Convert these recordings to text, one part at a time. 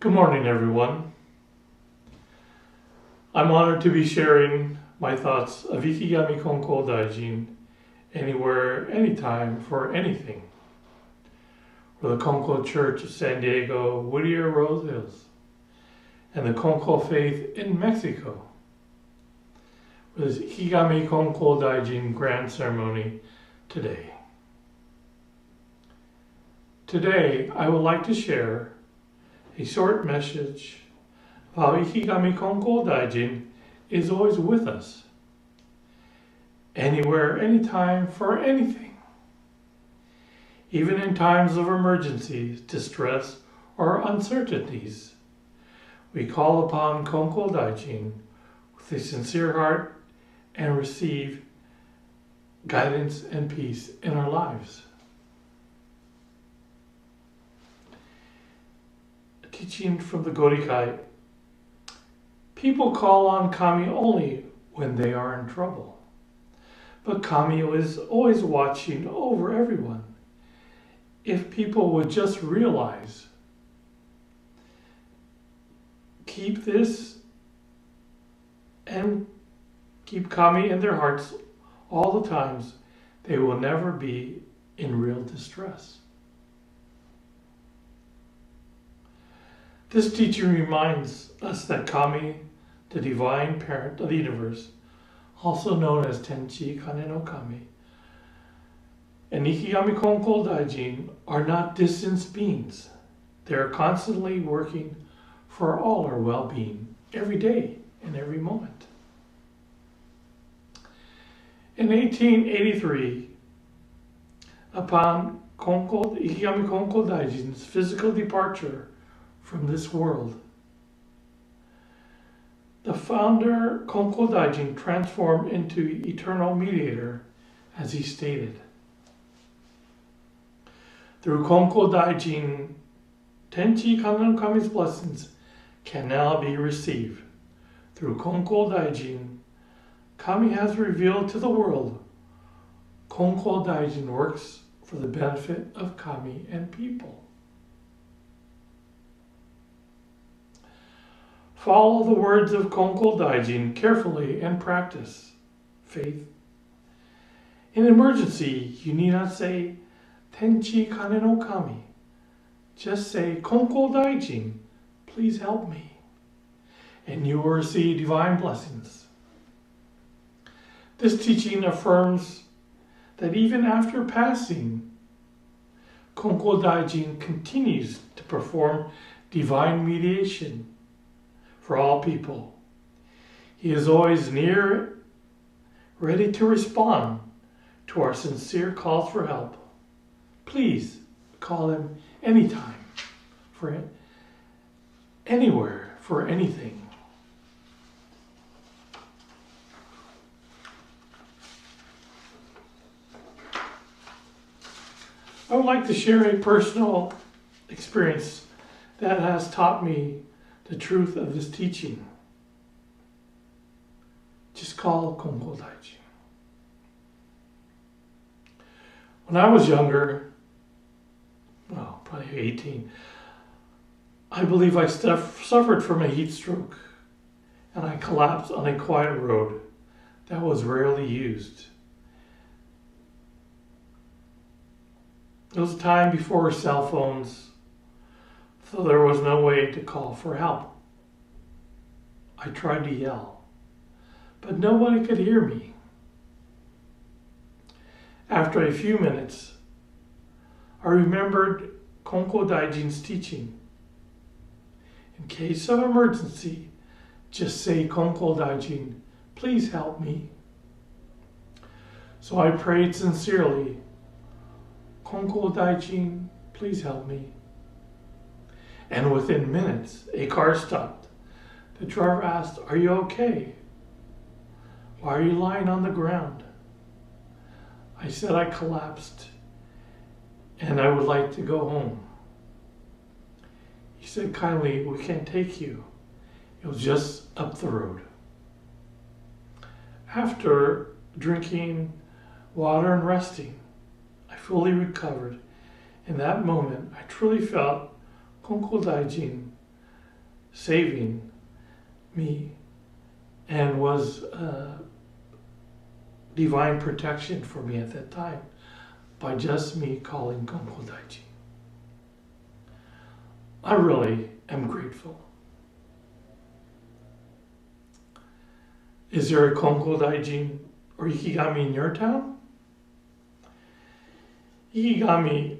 Good morning, everyone. I'm honored to be sharing my thoughts of Ikigami Konkō Daijin, anywhere, anytime, for anything, for the Konkō Church of San Diego, Whittier Rose Hills, and the Konkō faith in Mexico, for this Ikigami Konkō Daijin grand ceremony today. Today, I would like to share a short message of how Ikigami Konkō Daijin is always with us, anywhere, anytime, for anything. Even in times of emergencies, distress, or uncertainties, we call upon Konkō Daijin with a sincere heart and receive guidance and peace in our lives. Teaching from the Godikai. People call on Kami only when they are in trouble. But Kami is always watching over everyone. If people would just realize, keep this and keep Kami in their hearts all the times, they will never be in real distress. This teaching reminds us that Kami, the divine parent of the universe, also known as Tenchi Kane no Kami, and Ikigami Konkō Daijin are not distant beings. They are constantly working for all our well-being, every day and every moment. In 1883, upon Ikigami Konkō Daijin's physical departure from this world, the founder Konkō Daijin transformed into eternal mediator, as he stated. Through Konkō Daijin, Tenchi Kane no Kami's blessings can now be received. Through Konkō Daijin, Kami has revealed to the world Konkō Daijin works for the benefit of Kami and people. Follow the words of Konkō Daijin carefully and practice faith. In emergency, you need not say Tenchi Kane no Kami. Just say Konkō Daijin, please help me, and you will receive divine blessings. This teaching affirms that even after passing, Konkō Daijin continues to perform divine mediation for all people. He is always near, ready to respond to our sincere calls for help. Please call him anytime, for anywhere, for anything. I would like to share a personal experience that has taught me the truth of this teaching. Just call Konkō Daijin. When I was younger, well, probably 18, I believe I suffered from a heat stroke, and I collapsed on a quiet road that was rarely used. It was a time before cell phones, so there was no way to call for help. I tried to yell, but nobody could hear me. After a few minutes, I remembered Konkō Daijin's teaching. In case of emergency, just say Konkō Daijin, please help me. So I prayed sincerely, Konkō Daijin, please help me. And within minutes, a car stopped. The driver asked, are you okay? Why are you lying on the ground? I said I collapsed and I would like to go home. He said kindly, we can't take you. It was just up the road. After drinking water and resting, I fully recovered. In that moment, I truly felt Konkō Daijin saving me and was divine protection for me at that time by just me calling Konkō Daijin. I really am grateful. Is there a Konkō Daijin or Ikigami in your town? Ikigami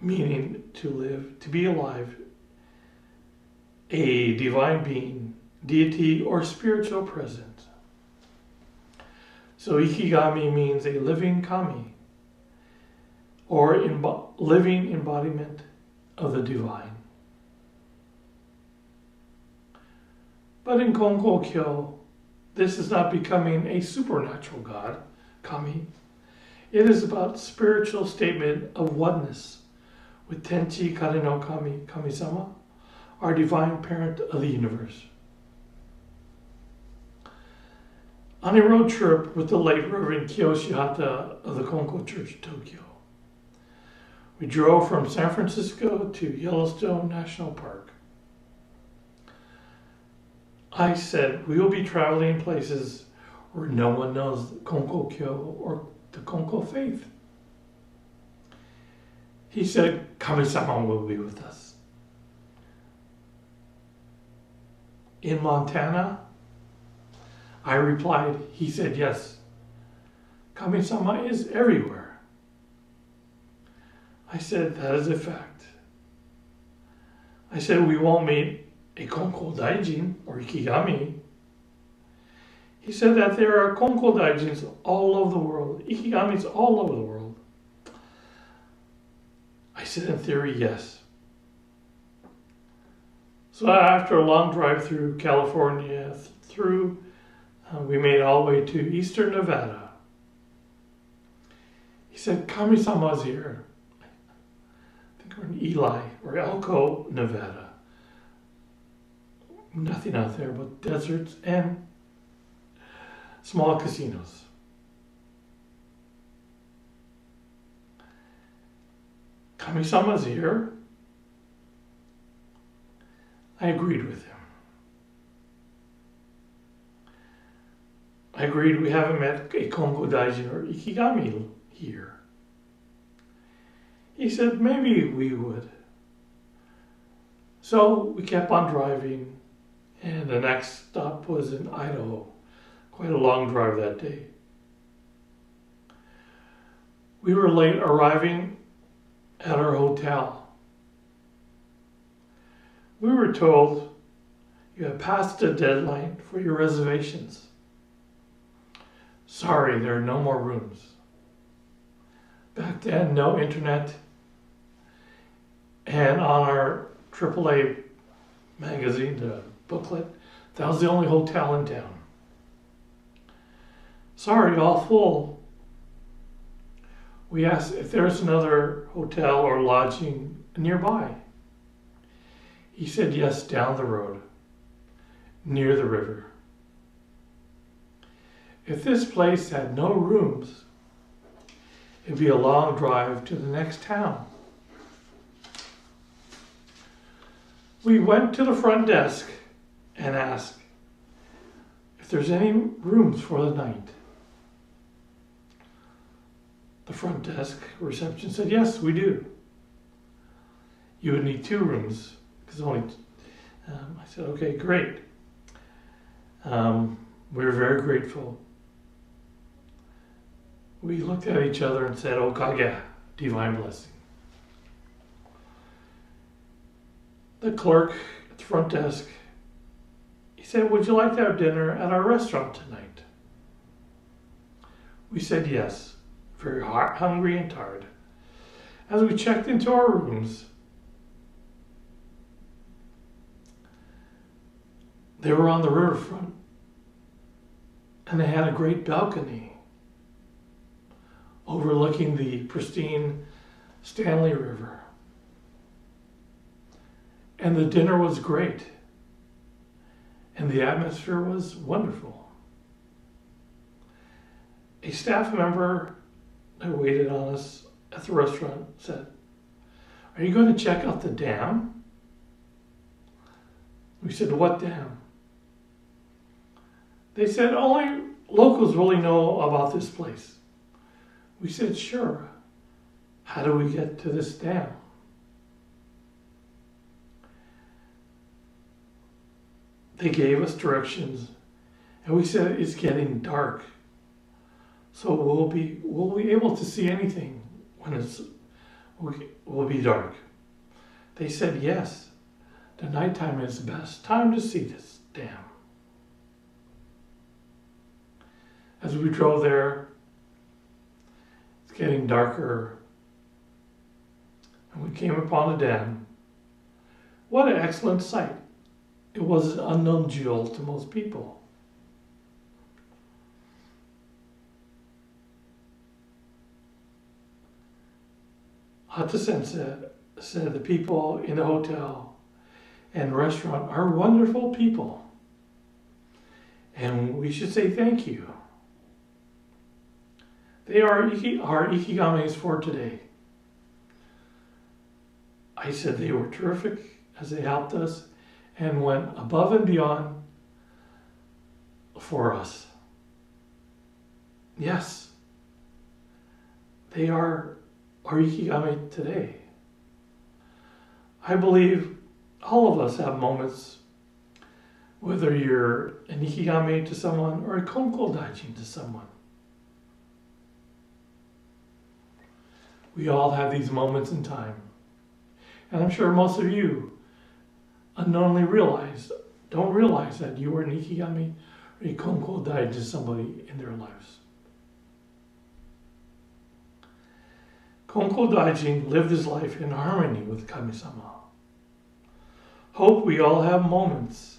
meaning to live, to be alive, a divine being, deity, or spiritual presence. So Ikigami means a living kami, or living embodiment of the divine. But in Konkō, this is not becoming a supernatural god, kami. It is about spiritual statement of oneness with Tenchi Kare no Kami, Kami-sama, our divine parent of the universe. On a road trip with the late Reverend Kiyoshi Hata of the Konkō Church, Tokyo, we drove from San Francisco to Yellowstone National Park. I said, we will be traveling places where no one knows Konkō or the Konkō faith. He said, Kami-sama will be with us. In Montana, I replied, he said, yes, Kami-sama is everywhere. I said, that is a fact. I said, we won't meet a Konkō Daijin or Ikigami. He said that there are Konkō Daijins all over the world, Ikigamis all over the world. I said, in theory, yes. So after a long drive through California, we made all the way to eastern Nevada. He said, Kami-sama's here. I think we're in Ely or Elko, Nevada. Nothing out there but deserts and small casinos. Kami-sama's here. I agreed with him. I agreed we haven't met a Konkō Daijin or Ikigami here. He said maybe we would. So we kept on driving, and the next stop was in Idaho. Quite a long drive that day. We were late arriving at our hotel. We were told you have passed the deadline for your reservations. Sorry, there are no more rooms. Back then, no internet. And on our AAA magazine, the booklet, that was the only hotel in town. Sorry, all full. We asked if there's another hotel or lodging nearby. He said yes, down the road, near the river. If this place had no rooms, it'd be a long drive to the next town. We went to the front desk and asked if there's any rooms for the night. The front desk reception said, yes, we do. You would need 2 rooms, because I said, okay, great. We were very grateful. We looked at each other and said, Okage, divine blessing. The clerk at the front desk, he said, would you like to have dinner at our restaurant tonight? We said yes, very hungry and tired. As we checked into our rooms, they were on the riverfront, and they had a great balcony overlooking the pristine Stanley River. And the dinner was great, and the atmosphere was wonderful. A staff member that waited on us at the restaurant said, are you going to check out the dam? We said, what dam? They said, only locals really know about this place. We said, sure. How do we get to this dam? They gave us directions, and we said, it's getting dark. So we'll be able to see anything when will be dark. They said, yes, the nighttime is the best time to see this dam. As we drove there, it's getting darker, and we came upon the dam. What an excellent sight. It was an unknown jewel to most people. Hata-sen said the people in the hotel and restaurant are wonderful people, and we should say thank you. They are our Ikigamis for today. I said they were terrific as they helped us and went above and beyond for us. Yes, they are our Ikigami today. I believe all of us have moments, whether you're an Ikigami to someone or a Konkō Daijin to someone. We all have these moments in time. And I'm sure most of you unknowingly don't realize that you were an Ikigami or a Konkō Daijin to somebody in their lives. Konkō Daijin lived his life in harmony with Kami-sama. Hope we all have moments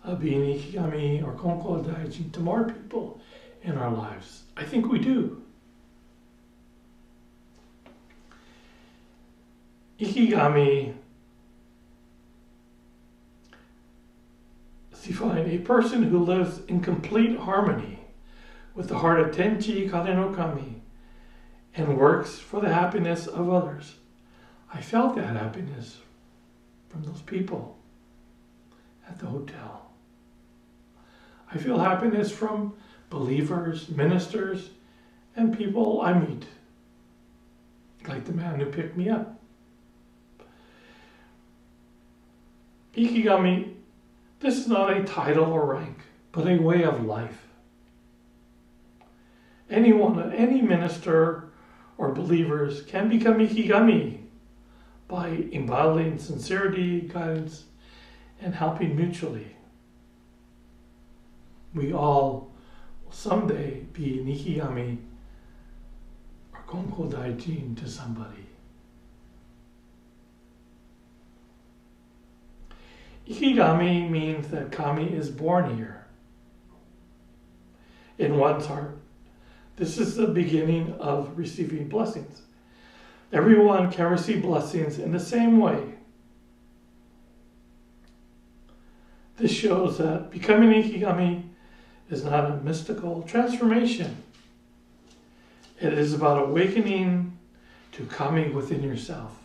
of being Ikigami or Konkō Daijin to more people in our lives. I think we do. Ikigami is defined a person who lives in complete harmony with the heart of Tenchi Kare no Kami and works for the happiness of others. I felt that happiness from those people at the hotel. I feel happiness from believers, ministers, and people I meet, like the man who picked me up. Ikigami, this is not a title or rank, but a way of life. Anyone, any minister or believers can become Ikigami by embodying sincerity, guidance, and helping mutually. We all will someday be an Ikigami or Konkō Daijin to somebody. Ikigami means that Kami is born here, in one's heart. This is the beginning of receiving blessings. Everyone can receive blessings in the same way. This shows that becoming Ikigami is not a mystical transformation. It is about awakening to Kami within yourself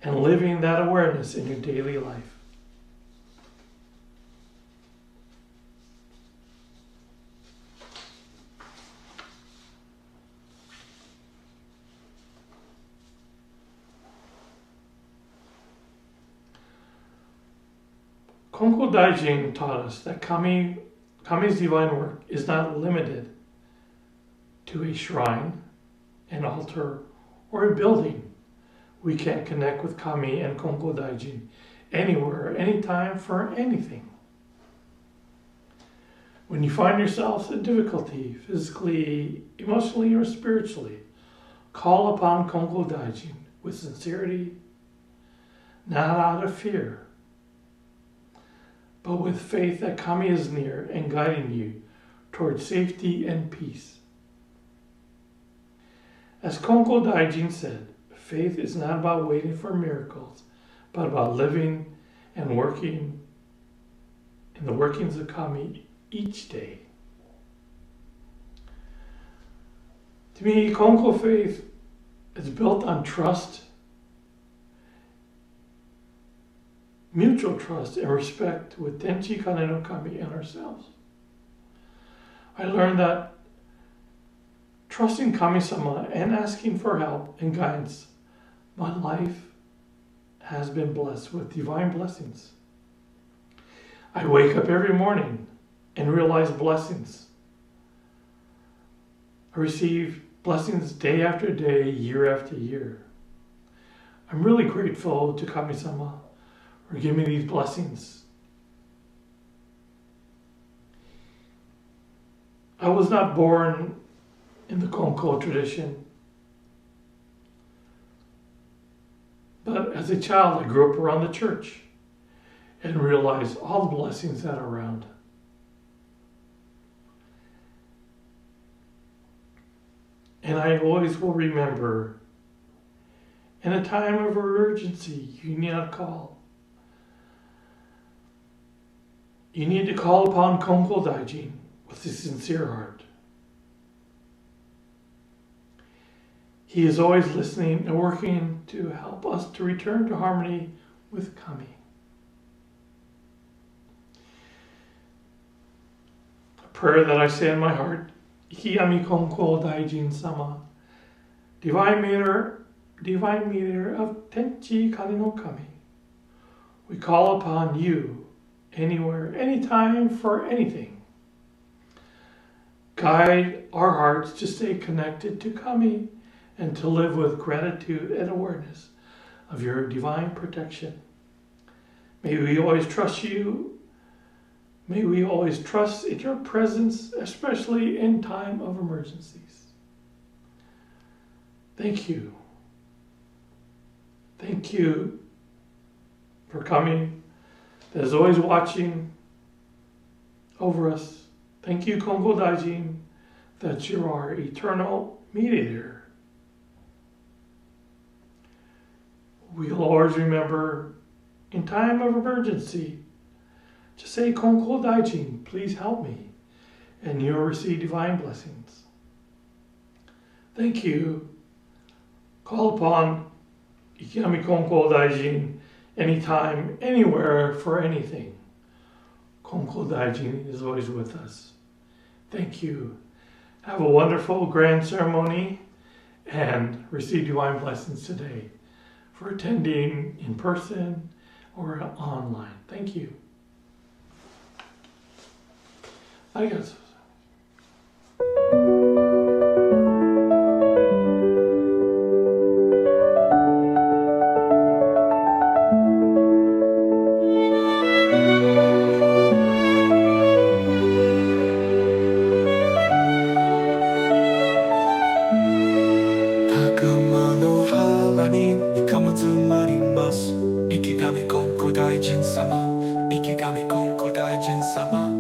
and living that awareness in your daily life. Konkō Daijin taught us that Kami's divine work is not limited to a shrine, an altar, or a building. We can connect with Kami and Konkō Daijin anywhere, anytime, for anything. When you find yourself in difficulty, physically, emotionally, or spiritually, call upon Konkō Daijin with sincerity, not out of fear, but with faith that Kami is near and guiding you towards safety and peace. As Konkō Daijin said, faith is not about waiting for miracles, but about living and working in the workings of Kami each day. To me, Konkō faith is built on trust, mutual trust and respect with Tenchi Kane no Kami and ourselves. I learned that trusting Kami-sama and asking for help and guidance, my life has been blessed with divine blessings. I wake up every morning and realize blessings. I receive blessings day after day, year after year. I'm really grateful to Kami-sama for giving me these blessings. I was not born in the Konkō tradition, but as a child I grew up around the church and realized all the blessings that are around. And I always will remember, in a time of emergency, you need not call. You need to call upon Konkō Daijin with a sincere heart. He is always listening and working to help us to return to harmony with Kami. A prayer that I say in my heart, Ikigami Konkō Daijin sama, Divine Mediator of Tenchi Kane no Kami. We call upon you anywhere, anytime, for anything. Guide our hearts to stay connected to Kami and to live with gratitude and awareness of your divine protection. May we always trust you. May we always trust in your presence, especially in time of emergencies. Thank you. Thank you for coming, that is always watching over us. Thank you, Konkō Daijin, that you are eternal mediator. We'll always remember, in time of emergency, to say, Konkō Daijin, please help me, and you'll receive divine blessings. Thank you. Call upon Ikigami Konkō Daijin anytime, anywhere, for anything. Konkō Daijin is always with us. Thank you. Have a wonderful grand ceremony and receive divine blessings today for attending in person or online. Thank you. Arigatou. 池上金光大臣様、池上金光大臣様。